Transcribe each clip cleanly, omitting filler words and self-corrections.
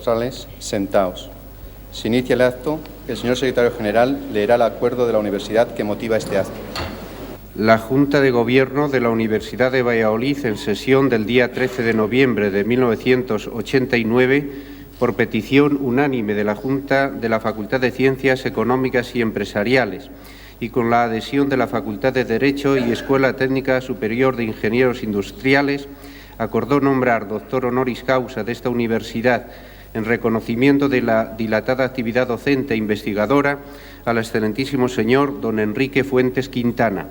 claustrales, sentaos. Se inicia el acto. El señor secretario general leerá el acuerdo de la universidad que motiva este acto. La Junta de Gobierno de la Universidad de Valladolid, en sesión del día 13 de noviembre de 1989, por petición unánime de la Junta de la Facultad de Ciencias Económicas y Empresariales y con la adhesión de la Facultad de Derecho y Escuela Técnica Superior de Ingenieros Industriales, acordó nombrar doctor honoris causa de esta universidad en reconocimiento de la dilatada actividad docente e investigadora al excelentísimo señor don Enrique Fuentes Quintana.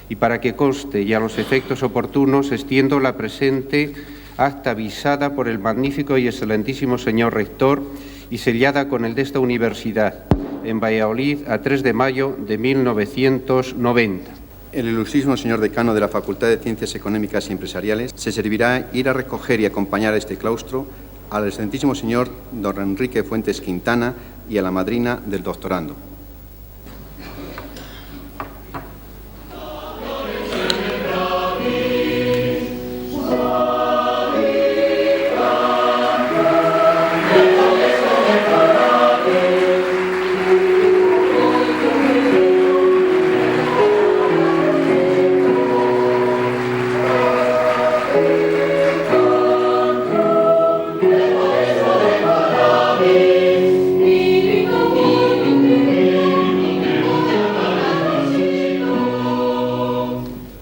Y para que conste y a los efectos oportunos extiendo la presente acta visada por el magnífico y excelentísimo señor rector y sellada con el de esta universidad, en Valladolid, a 3 de mayo de 1990. El ilustrísimo señor decano de la Facultad de Ciencias Económicas y Empresariales se servirá ir a recoger y acompañar a este claustro al excelentísimo señor don Enrique Fuentes Quintana y a la madrina del doctorando.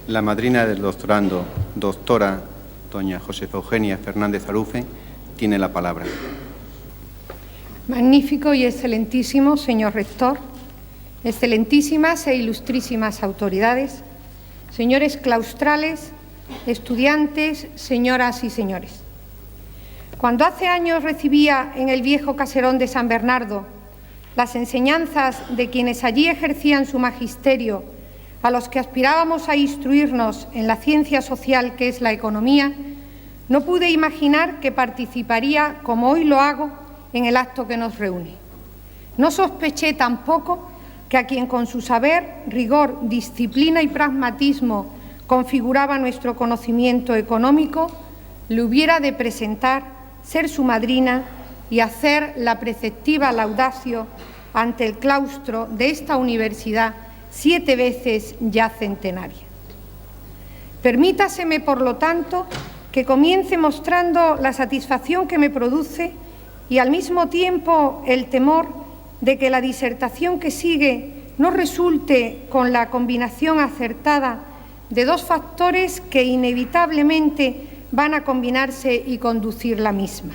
La madrina del doctorando, doctora doña Josefa Eugenia Fernández Arufe, tiene la palabra. Magnífico y excelentísimo señor rector, excelentísimas e ilustrísimas autoridades, señores claustrales, estudiantes, señoras y señores. Cuando hace años recibía en el viejo caserón de San Bernardo las enseñanzas de quienes allí ejercían su magisterio, a los que aspirábamos a instruirnos en la ciencia social que es la economía, no pude imaginar que participaría, como hoy lo hago, en el acto que nos reúne. No sospeché tampoco que a quien con su saber, rigor, disciplina y pragmatismo configuraba nuestro conocimiento económico, le hubiera de presentar, ser su madrina y hacer la preceptiva laudatio ante el claustro de esta universidad 7 veces ya centenaria. Permítaseme, por lo tanto, que comience mostrando la satisfacción que me produce y al mismo tiempo el temor de que la disertación que sigue no resulte con la combinación acertada de 2 factores que inevitablemente van a combinarse y conducir la misma.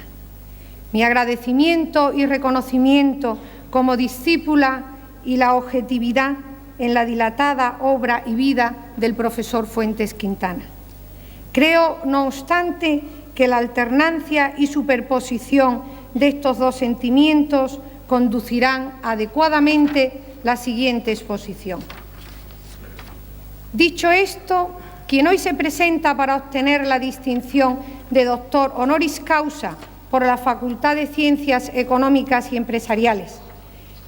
Mi agradecimiento y reconocimiento como discípula y la objetividad en la dilatada obra y vida del profesor Fuentes Quintana. Creo, no obstante, que la alternancia y superposición de estos 2 sentimientos conducirán adecuadamente la siguiente exposición. Dicho esto, quien hoy se presenta para obtener la distinción de doctor honoris causa por la Facultad de Ciencias Económicas y Empresariales,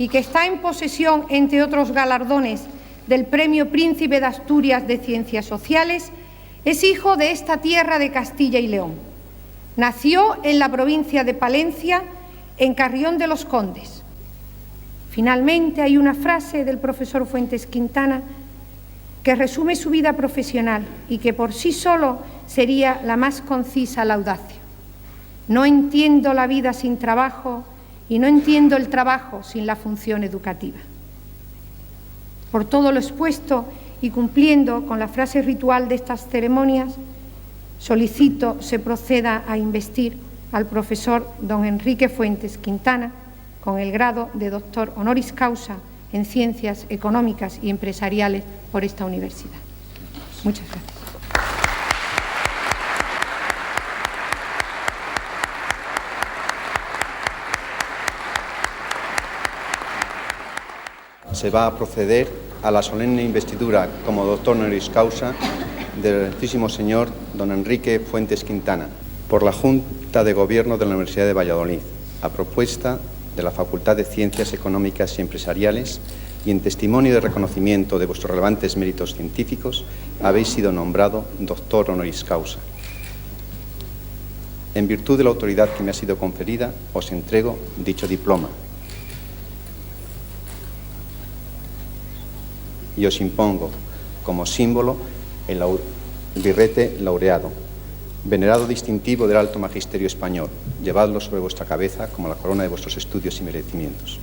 y que está en posesión, entre otros galardones, del Premio Príncipe de Asturias de Ciencias Sociales, es hijo de esta tierra de Castilla y León. Nació en la provincia de Palencia, en Carrión de los Condes. Finalmente, hay una frase del profesor Fuentes Quintana que resume su vida profesional y que por sí solo sería la más concisa laudatio. No entiendo la vida sin trabajo y no entiendo el trabajo sin la función educativa. Por todo lo expuesto y cumpliendo con la frase ritual de estas ceremonias, solicito se proceda a investir al profesor don Enrique Fuentes Quintana con el grado de doctor honoris causa en Ciencias Económicas y Empresariales por esta universidad. Muchas gracias. Se va a proceder a la solemne investidura como doctor honoris causa del excelentísimo señor don Enrique Fuentes Quintana por la Junta de Gobierno de la Universidad de Valladolid, a propuesta de la Facultad de Ciencias Económicas y Empresariales, y en testimonio de reconocimiento de vuestros relevantes méritos científicos, habéis sido nombrado doctor honoris causa. En virtud de la autoridad que me ha sido conferida, os entrego dicho diploma y os impongo como símbolo el birrete laureado, venerado distintivo del alto magisterio español. Llevadlo sobre vuestra cabeza como la corona de vuestros estudios y merecimientos.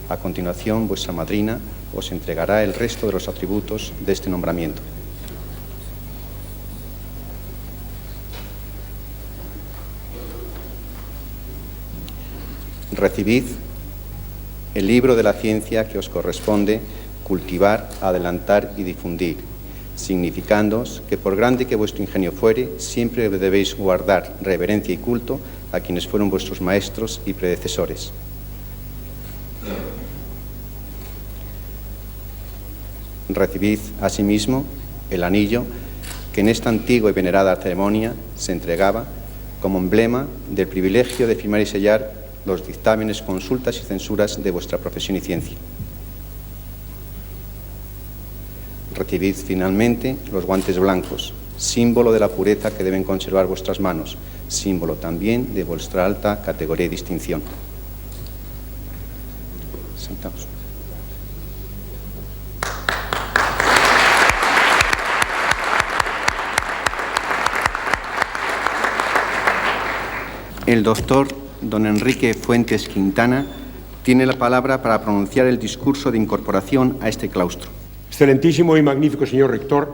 A continuación, vuestra madrina os entregará el resto de los atributos de este nombramiento. Recibid el libro de la ciencia que os corresponde cultivar, adelantar y difundir, significándoos que por grande que vuestro ingenio fuere, siempre debéis guardar reverencia y culto a quienes fueron vuestros maestros y predecesores. Recibid asimismo el anillo que en esta antigua y venerada ceremonia se entregaba como emblema del privilegio de firmar y sellar los dictámenes, consultas y censuras de vuestra profesión y ciencia. Recibid finalmente los guantes blancos, símbolo de la pureza que deben conservar vuestras manos, símbolo también de vuestra alta categoría y distinción. Sentaos. El doctor don Enrique Fuentes Quintana tiene la palabra para pronunciar el discurso de incorporación a este claustro. Excelentísimo y magnífico señor rector,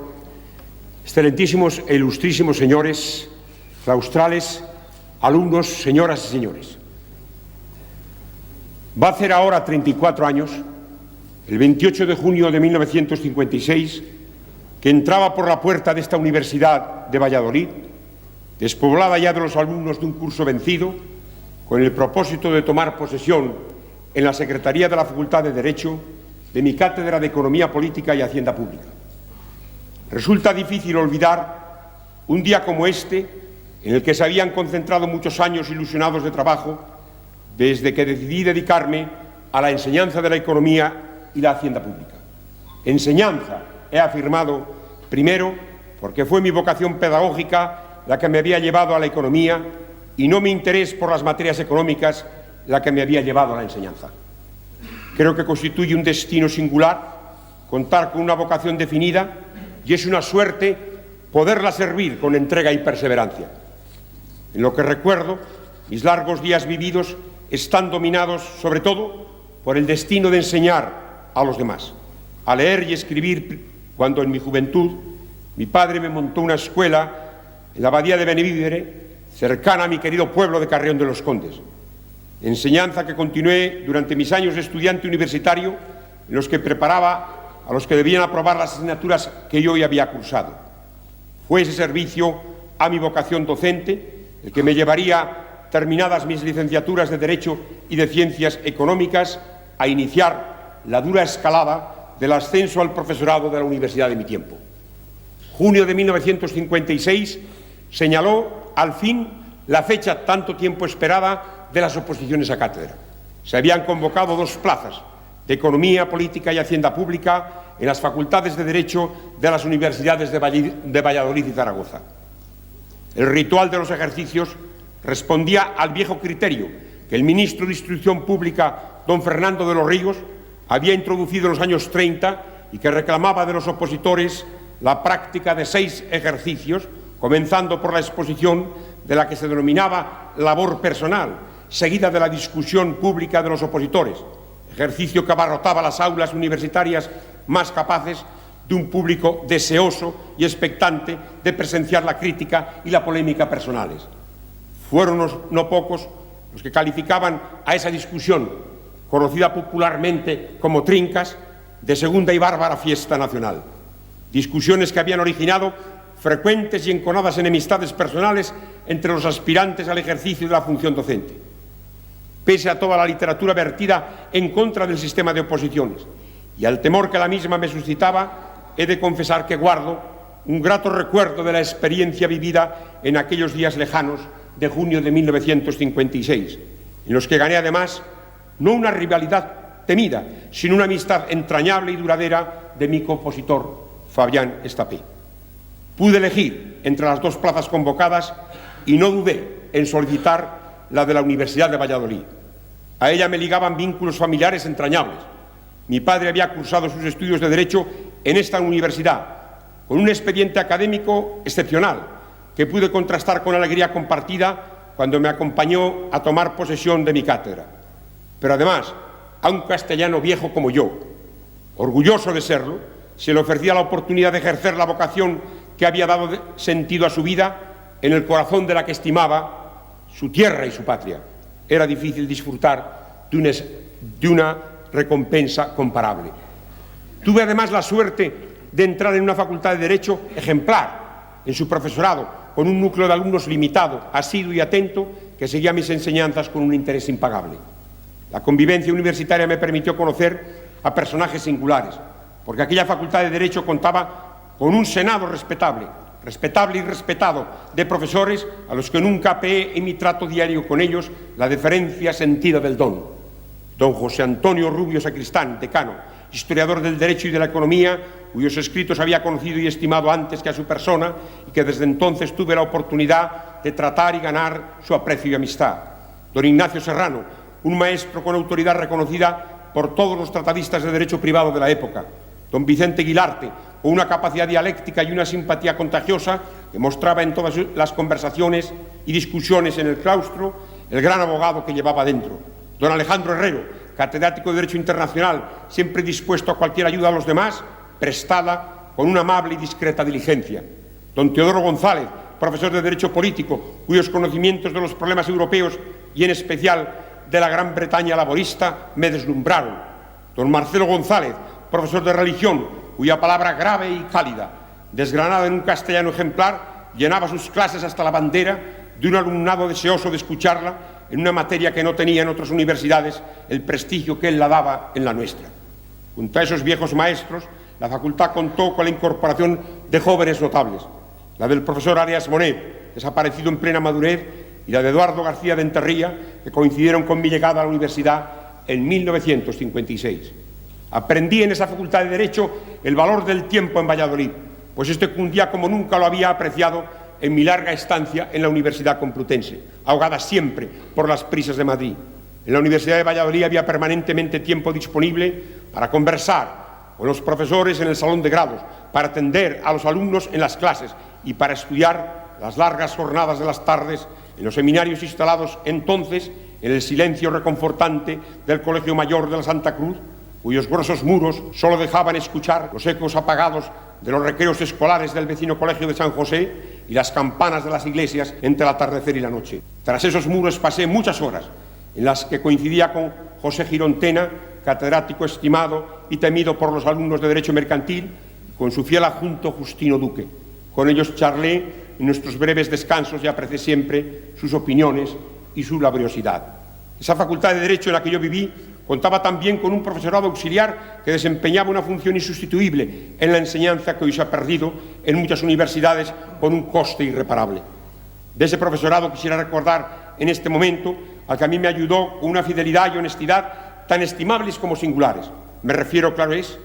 excelentísimos e ilustrísimos señores claustrales, alumnos, señoras y señores. Va a hacer ahora 34 años, el 28 de junio de 1956, que entraba por la puerta de esta Universidad de Valladolid, despoblada ya de los alumnos de un curso vencido, con el propósito de tomar posesión en la Secretaría de la Facultad de Derecho de mi cátedra de Economía Política y Hacienda Pública. Resulta difícil olvidar un día como este, en el que se habían concentrado muchos años ilusionados de trabajo, desde que decidí dedicarme a la enseñanza de la economía y la hacienda pública. Enseñanza, he afirmado, primero, porque fue mi vocación pedagógica la que me había llevado a la economía y no mi interés por las materias económicas la que me había llevado a la enseñanza. Creo que constituye un destino singular contar con una vocación definida y es una suerte poderla servir con entrega y perseverancia. En lo que recuerdo, mis largos días vividos están dominados sobre todo por el destino de enseñar a los demás, a leer y escribir, cuando en mi juventud mi padre me montó una escuela en la abadía de Benevívere, cercana a mi querido pueblo de Carrión de los Condes. Enseñanza que continué durante mis años de estudiante universitario, en los que preparaba a los que debían aprobar las asignaturas que yo ya había cursado. Fue ese servicio a mi vocación docente el que me llevaría, terminadas mis licenciaturas de Derecho y de Ciencias Económicas, a iniciar la dura escalada del ascenso al profesorado de la universidad de mi tiempo. Junio de 1956 señaló al fin la fecha tanto tiempo esperada de las oposiciones a cátedra. Se habían convocado 2 plazas de Economía, Política y Hacienda Pública en las facultades de Derecho de las universidades de Valladolid y Zaragoza. El ritual de los ejercicios respondía al viejo criterio que el ministro de Instrucción Pública, don Fernando de los Ríos, había introducido en los años 30 y que reclamaba de los opositores la práctica de 6 ejercicios, comenzando por la exposición de la que se denominaba labor personal, seguida de la discusión pública de los opositores, ejercicio que abarrotaba las aulas universitarias más capaces de un público deseoso y expectante de presenciar la crítica y la polémica personales. Fueron no pocos los que calificaban a esa discusión, conocida popularmente como trincas, de segunda y bárbara fiesta nacional. Discusiones que habían originado frecuentes y enconadas enemistades personales entre los aspirantes al ejercicio de la función docente. Pese a toda la literatura vertida en contra del sistema de oposiciones y al temor que la misma me suscitaba, he de confesar que guardo un grato recuerdo de la experiencia vivida en aquellos días lejanos de junio de 1956, en los que gané además no una rivalidad temida, sino una amistad entrañable y duradera de mi compositor Fabián Estapé. Pude elegir entre las 2 plazas convocadas y no dudé en solicitar la de la Universidad de Valladolid. A ella me ligaban vínculos familiares entrañables. Mi padre había cursado sus estudios de Derecho en esta universidad, con un expediente académico excepcional, que pude contrastar con alegría compartida cuando me acompañó a tomar posesión de mi cátedra. Pero además, a un castellano viejo como yo, orgulloso de serlo, se le ofrecía la oportunidad de ejercer la vocación que había dado sentido a su vida en el corazón de la que estimaba su tierra y su patria. Era difícil disfrutar de una recompensa comparable. Tuve además la suerte de entrar en una facultad de Derecho ejemplar en su profesorado, con un núcleo de alumnos limitado, asiduo y atento, que seguía mis enseñanzas con un interés impagable. La convivencia universitaria me permitió conocer a personajes singulares, porque aquella facultad de Derecho contaba con un senado respetable y respetado de profesores a los que nunca apeé en mi trato diario con ellos la deferencia sentida del don. Don José Antonio Rubio Sacristán, decano, historiador del Derecho y de la Economía, cuyos escritos había conocido y estimado antes que a su persona y que desde entonces tuve la oportunidad de tratar y ganar su aprecio y amistad. Don Ignacio Serrano, un maestro con autoridad reconocida por todos los tratadistas de derecho privado de la época. Don Vicente Guilarte, con una capacidad dialéctica y una simpatía contagiosa que mostraba en todas las conversaciones y discusiones en el claustro el gran abogado que llevaba dentro. Don Alejandro Herrero, catedrático de Derecho Internacional, siempre dispuesto a cualquier ayuda a los demás, prestada con una amable y discreta diligencia. Don Teodoro González, profesor de Derecho Político, cuyos conocimientos de los problemas europeos y en especial de la Gran Bretaña laborista me deslumbraron. Don Marcelo González, profesor de Religión, cuya palabra grave y cálida, desgranada en un castellano ejemplar, llenaba sus clases hasta la bandera de un alumnado deseoso de escucharla en una materia que no tenía en otras universidades el prestigio que él la daba en la nuestra. Junto a esos viejos maestros, la facultad contó con la incorporación de jóvenes notables, la del profesor Arias Monet, desaparecido en plena madurez, y la de Eduardo García de Enterría, que coincidieron con mi llegada a la universidad en 1956. Aprendí en esa facultad de Derecho el valor del tiempo en Valladolid, pues este cundía como nunca lo había apreciado en mi larga estancia en la Universidad Complutense, ahogada siempre por las prisas de Madrid. En la Universidad de Valladolid había permanentemente tiempo disponible para conversar con los profesores en el salón de grados, para atender a los alumnos en las clases y para estudiar las largas jornadas de las tardes en los seminarios instalados entonces en el silencio reconfortante del Colegio Mayor de la Santa Cruz, cuyos gruesos muros solo dejaban escuchar los ecos apagados de los recreos escolares del vecino Colegio de San José y las campanas de las iglesias entre el atardecer y la noche. Tras esos muros pasé muchas horas, en las que coincidía con José Girontena, catedrático estimado y temido por los alumnos de Derecho Mercantil, y con su fiel adjunto Justino Duque. Con ellos charlé en nuestros breves descansos y aprecié siempre sus opiniones y su laboriosidad. Esa facultad de Derecho en la que yo viví contaba también con un profesorado auxiliar que desempeñaba una función insustituible en la enseñanza que hoy se ha perdido en muchas universidades con un coste irreparable. De ese profesorado quisiera recordar en este momento al que a mí me ayudó con una fidelidad y honestidad tan estimables como singulares. Me refiero, claro es,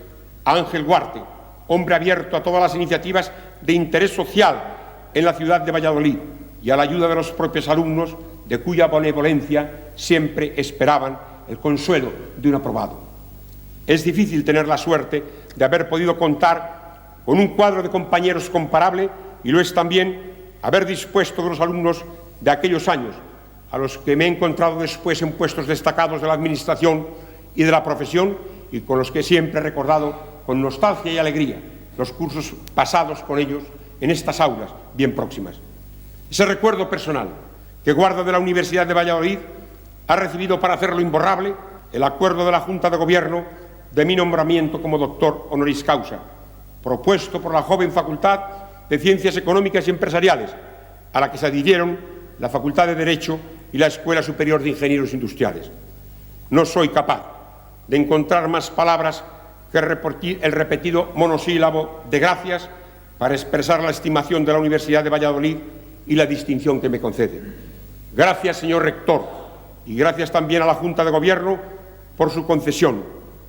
a Ángel Guarte, hombre abierto a todas las iniciativas de interés social en la ciudad de Valladolid y a la ayuda de los propios alumnos, de cuya benevolencia siempre esperaban el consuelo de un aprobado. Es difícil tener la suerte de haber podido contar con un cuadro de compañeros comparable, y lo es también haber dispuesto de los alumnos de aquellos años, a los que me he encontrado después en puestos destacados de la Administración y de la profesión, y con los que siempre he recordado con nostalgia y alegría los cursos pasados con ellos en estas aulas bien próximas. Ese recuerdo personal que guardo de la Universidad de Valladolid ha recibido para hacerlo imborrable el acuerdo de la Junta de Gobierno de mi nombramiento como doctor honoris causa, propuesto por la joven Facultad de Ciencias Económicas y Empresariales, a la que se adhirieron la Facultad de Derecho y la Escuela Superior de Ingenieros Industriales. No soy capaz de encontrar más palabras que el repetido monosílabo de gracias para expresar la estimación de la Universidad de Valladolid y la distinción que me concede. Gracias, señor rector, y gracias también a la Junta de Gobierno por su concesión,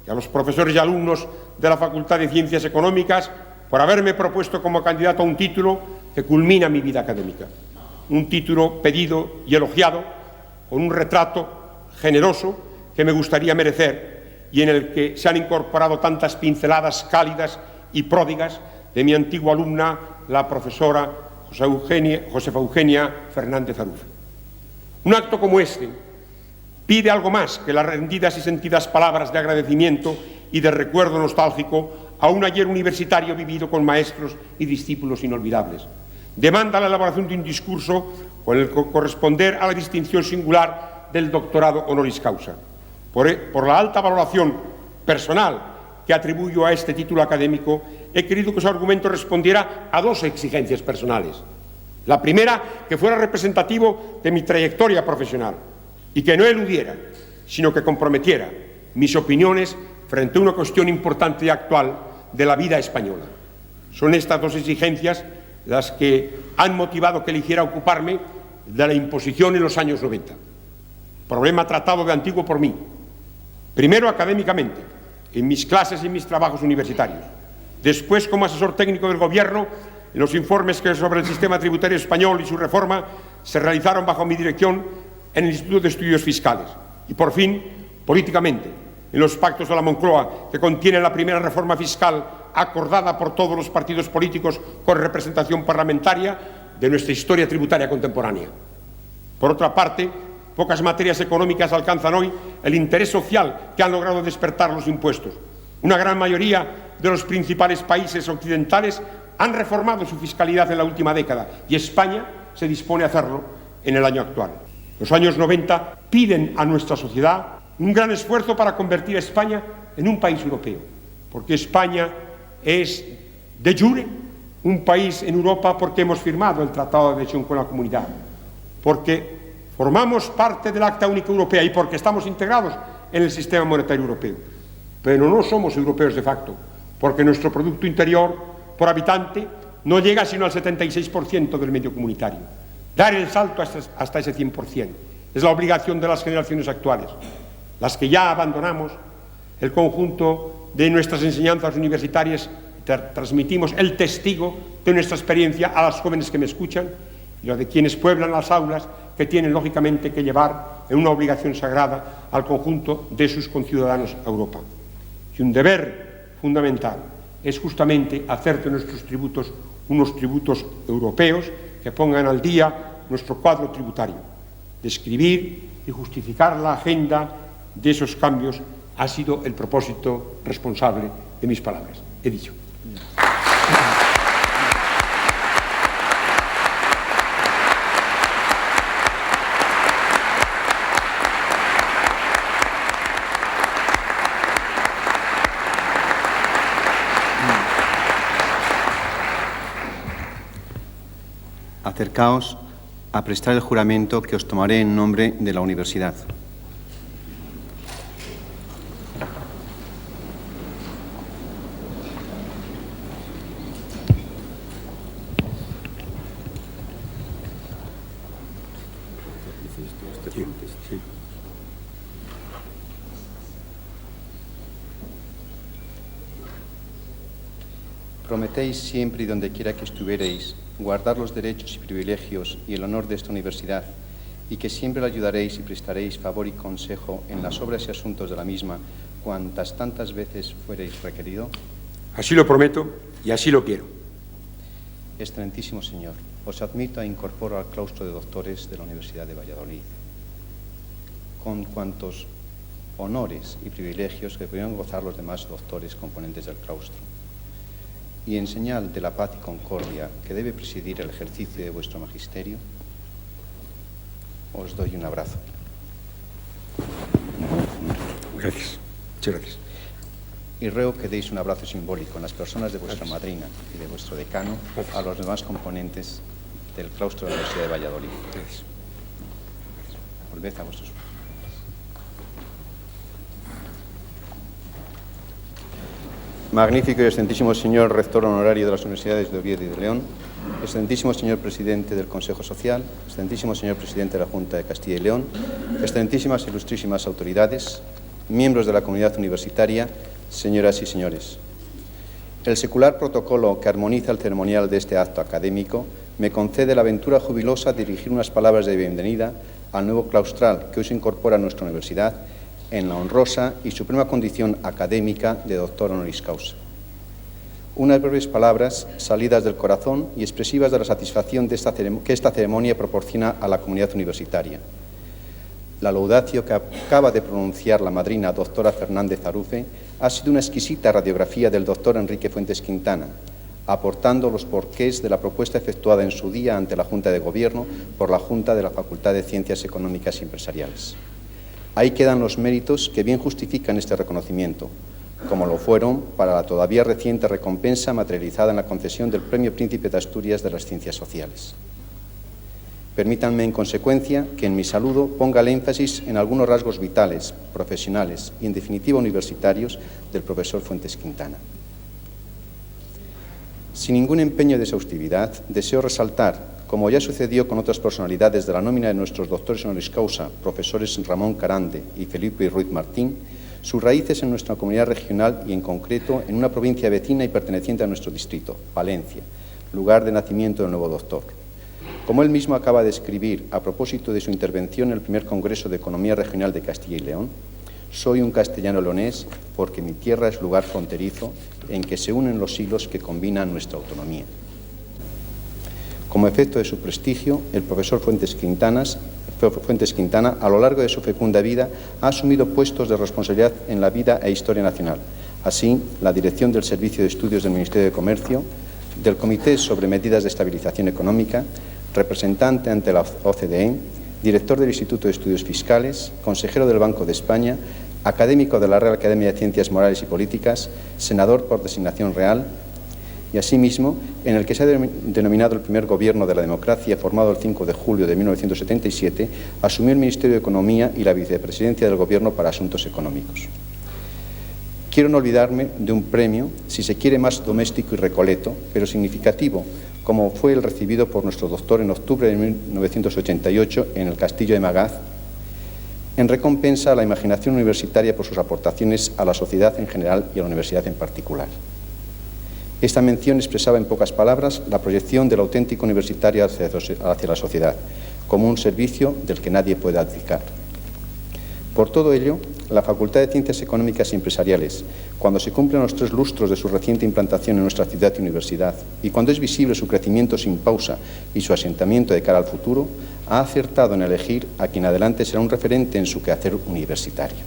y a los profesores y alumnos de la Facultad de Ciencias Económicas por haberme propuesto como candidato a un título que culmina mi vida académica. un título pedido y elogiado, con un retrato generoso que me gustaría merecer y en el que se han incorporado tantas pinceladas cálidas y pródigas de mi antigua alumna, la profesora Josefa Eugenia Fernández Arufe. Un acto como este pide algo más que las rendidas y sentidas palabras de agradecimiento y de recuerdo nostálgico a un ayer universitario vivido con maestros y discípulos inolvidables. Demanda la elaboración de un discurso con el que corresponder a la distinción singular del doctorado honoris causa. Por la alta valoración personal que atribuyo a este título académico, he querido que su argumento respondiera a dos exigencias personales. La primera, que fuera representativo de mi trayectoria profesional y que no eludiera, sino que comprometiera mis opiniones frente a una cuestión importante y actual de la vida española. Son estas dos exigencias las que han motivado que eligiera ocuparme de la imposición en los años 90. Problema tratado de antiguo por mí. Primero académicamente, en mis clases y en mis trabajos universitarios. Después como asesor técnico del Gobierno, en los informes que sobre el sistema tributario español y su reforma se realizaron bajo mi dirección en el Instituto de Estudios Fiscales. Y por fin, políticamente, en los pactos de la Moncloa, que contienen la primera reforma fiscal acordada por todos los partidos políticos con representación parlamentaria de nuestra historia tributaria contemporánea. Por otra parte, pocas materias económicas alcanzan hoy el interés social que han logrado despertar los impuestos. Una gran mayoría de los principales países occidentales han reformado su fiscalidad en la última década y España se dispone a hacerlo en el año actual. Los años 90 piden a nuestra sociedad un gran esfuerzo para convertir a España en un país europeo, porque España es de jure un país en Europa porque hemos firmado el Tratado de Adhesión con la Comunidad, porque formamos parte del Acta Única Europea y porque estamos integrados en el sistema monetario europeo. Pero no somos europeos de facto, porque nuestro Producto Interior por habitante no llega sino al 76% del medio comunitario. Dar el salto hasta ese 100% es la obligación de las generaciones actuales, las que ya abandonamos el conjunto de nuestras enseñanzas universitarias, transmitimos el testigo de nuestra experiencia a las jóvenes que me escuchan y los de quienes pueblan las aulas, que tienen lógicamente que llevar en una obligación sagrada al conjunto de sus conciudadanos a Europa. Y un deber fundamental es justamente hacer de nuestros tributos unos tributos europeos que pongan al día nuestro cuadro tributario. Describir y justificar la agenda de esos cambios ha sido el propósito responsable de mis palabras. He dicho. Acercaos a prestar el juramento que os tomaré en nombre de la Universidad. Prometéis siempre y donde quiera que estuviereis guardar los derechos y privilegios y el honor de esta universidad y que siempre la ayudaréis y prestaréis favor y consejo en las obras y asuntos de la misma cuantas tantas veces fuereis requerido. Así lo prometo y así lo quiero. Excelentísimo Señor, os admito e incorporo al claustro de doctores de la Universidad de Valladolid, con cuantos honores y privilegios que pudieron gozar los demás doctores componentes del claustro. Y en señal de la paz y concordia que debe presidir el ejercicio de vuestro magisterio, os doy un abrazo. Gracias. Muchas gracias. Y ruego que deis un abrazo simbólico en las personas de vuestra madrina y de vuestro decano a los demás componentes del claustro de la Universidad de Valladolid. Gracias. Volved a vuestros. Magnífico y excelentísimo señor rector honorario de las Universidades de Oviedo y de León, excelentísimo señor presidente del Consejo Social, excelentísimo señor presidente de la Junta de Castilla y León, excelentísimas e ilustrísimas autoridades, miembros de la comunidad universitaria, señoras y señores. El secular protocolo que armoniza el ceremonial de este acto académico me concede la aventura jubilosa de dirigir unas palabras de bienvenida al nuevo claustral que hoy se incorpora a nuestra universidad en la honrosa y suprema condición académica de doctor honoris causa. Unas breves palabras salidas del corazón y expresivas de la satisfacción que esta ceremonia proporciona a la comunidad universitaria. La laudatio que acaba de pronunciar la madrina doctora Fernández Arufe ha sido una exquisita radiografía del doctor Enrique Fuentes Quintana, aportando los porqués de la propuesta efectuada en su día ante la Junta de Gobierno por la Junta de la Facultad de Ciencias Económicas y Empresariales. Ahí quedan los méritos que bien justifican este reconocimiento, como lo fueron para la todavía reciente recompensa materializada en la concesión del Premio Príncipe de Asturias de las Ciencias Sociales. Permítanme, en consecuencia, que en mi saludo ponga el énfasis en algunos rasgos vitales, profesionales y, en definitiva, universitarios del profesor Fuentes Quintana. Sin ningún empeño de exhaustividad, deseo resaltar, como ya sucedió con otras personalidades de la nómina de nuestros doctores honoris causa, profesores Ramón Carande y Felipe Ruiz Martín, sus raíces en nuestra comunidad regional y, en concreto, en una provincia vecina y perteneciente a nuestro distrito, Palencia, lugar de nacimiento del nuevo doctor. Como él mismo acaba de escribir a propósito de su intervención en el primer Congreso de Economía Regional de Castilla y León, soy un castellano leonés porque mi tierra es lugar fronterizo en que se unen los hilos que combinan nuestra autonomía. Como efecto de su prestigio, el profesor Fuentes Quintana, a lo largo de su fecunda vida, ha asumido puestos de responsabilidad en la vida e historia nacional. Así, la dirección del Servicio de Estudios del Ministerio de Comercio, del Comité sobre Medidas de Estabilización Económica, representante ante la OCDE, director del Instituto de Estudios Fiscales, consejero del Banco de España, académico de la Real Academia de Ciencias Morales y Políticas, senador por designación real, y asimismo en el que se ha denominado el primer gobierno de la democracia, formado el 5 de julio de 1977, asumió el Ministerio de Economía y la vicepresidencia del Gobierno para Asuntos Económicos. Quiero no olvidarme de un premio, si se quiere más doméstico y recoleto, pero significativo, como fue el recibido por nuestro doctor en octubre de 1988 en el Castillo de Magaz, en recompensa a la imaginación universitaria por sus aportaciones a la sociedad en general y a la universidad en particular. Esta mención expresaba en pocas palabras la proyección del auténtico universitario hacia la sociedad, como un servicio del que nadie puede abdicar. Por todo ello, la Facultad de Ciencias Económicas y Empresariales, cuando se cumplen los 3 lustros de su reciente implantación en nuestra ciudad y universidad, y cuando es visible su crecimiento sin pausa y su asentamiento de cara al futuro, ha acertado en elegir a quien adelante será un referente en su quehacer universitario.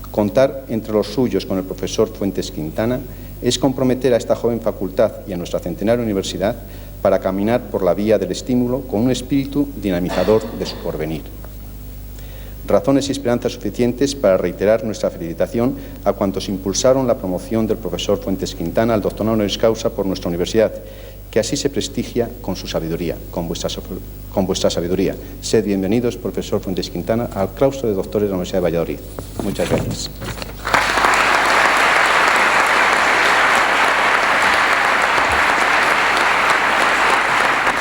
Contar entre los suyos con el profesor Fuentes Quintana es comprometer a esta joven facultad y a nuestra centenaria universidad para caminar por la vía del estímulo con un espíritu dinamizador de su porvenir. Razones y esperanzas suficientes para reiterar nuestra felicitación a cuantos impulsaron la promoción del profesor Fuentes Quintana al doctorado honoris causa por nuestra universidad, que así se prestigia con su sabiduría, con vuestra sabiduría. Sed bienvenidos, profesor Fuentes Quintana, al claustro de doctores de la Universidad de Valladolid. Muchas gracias.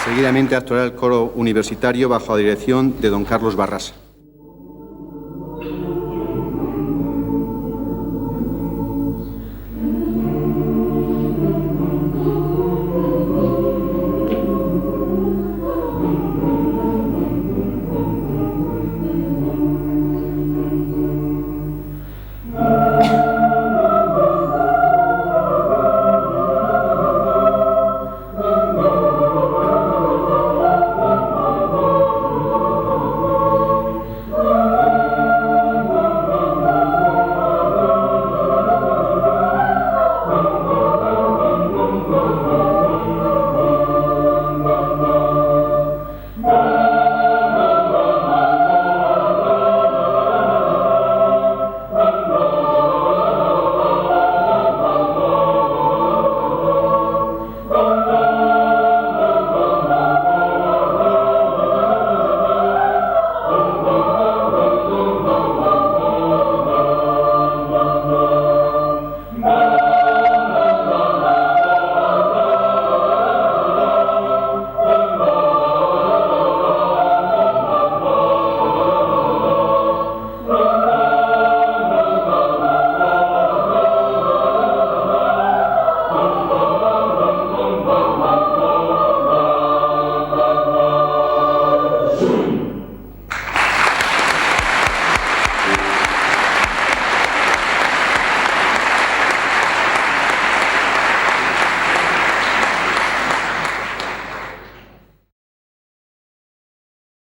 Seguidamente actuará el coro universitario bajo la dirección de don Carlos Barras.